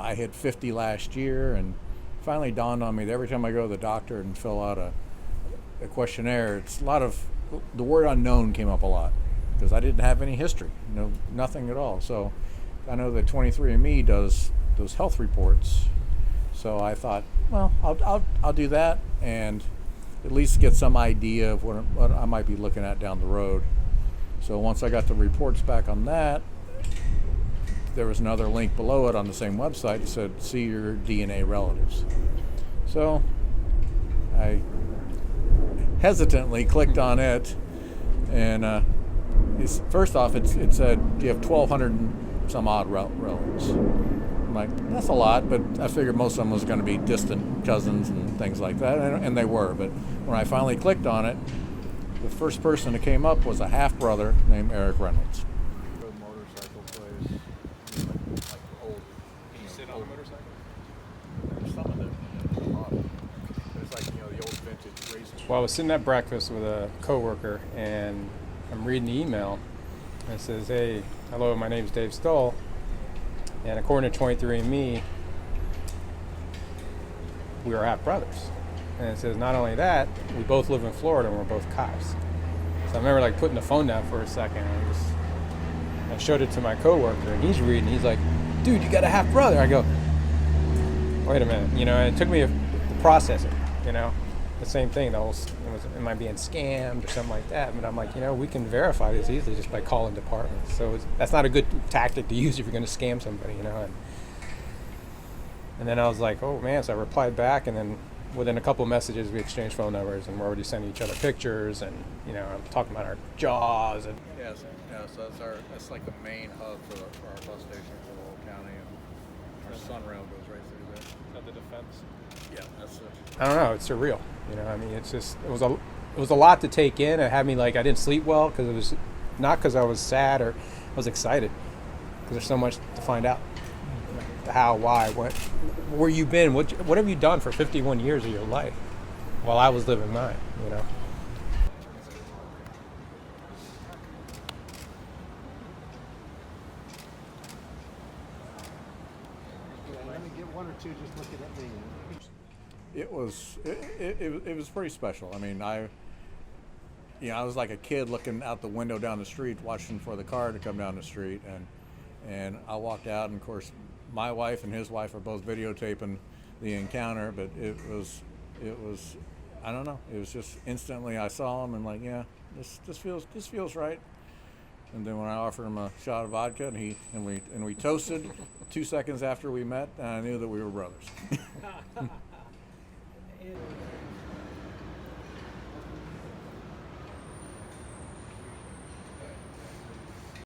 I hit 50 last year, and finally dawned on me that every time I go to the doctor and fill out a questionnaire, it's a lot of, the word unknown came up a lot because I didn't have any history, nothing at all. So I know that 23andMe does those health reports. So I thought, well, I'll do that and at least get some idea of what I might be looking at down the road. So once I got the reports back on that, there was another link below it on the same website that said, see your DNA relatives. So I hesitantly clicked on it, and first off, it said you have 1,200 and some odd relatives. I'm like, that's a lot, but I figured most of them was going to be distant cousins and things like that, and they were. But when I finally clicked on it, the first person that came up was a half-brother named Eric Reynolds. Motorcycle place, like old. Can you sit on a motorcycle? There's some of them. There's a lot of them. There's like, the old vintage racing. Well, I was sitting at breakfast with a coworker, and I'm reading the email, and it says, hey, hello, my name's Dave Stull, and according to 23andMe, we are half brothers. And it says, not only that, we both live in Florida and we're both cops. So I remember putting the phone down for a second, and I showed it to my coworker, and he's reading. He's like, dude, you got a half brother. I go, wait a minute, and it took me to process it, the same thing. Am I being scammed or something like that? But I'm like, we can verify this easily just by calling departments. So that's not a good tactic to use if you're going to scam somebody, And then I was like, oh man, so I replied back, and then within a couple of messages we exchanged phone numbers, and we're already sending each other pictures, and I'm talking about our jaws. And So that's like the main hub for our bus station for the whole county, and our Sunrail goes right through there. Is that the defense? Yeah, that's it. I don't know, it's surreal. It's just it was a lot to take in. It had me I didn't sleep well because it was not because I was sad, or I was excited because there's so much to find out. How, why, what, where you been, what have you done for 51 years of your life while I was living mine, Let me get one or two just looking at me. It was pretty special. I mean, I was like a kid looking out the window down the street, watching for the car to come down the street, and I walked out, and of course, my wife and his wife are both videotaping the encounter, but it was I don't know. It was just instantly I saw him and yeah, this feels right. And then when I offered him a shot of vodka, and we toasted 2 seconds after we met, and I knew that we were brothers.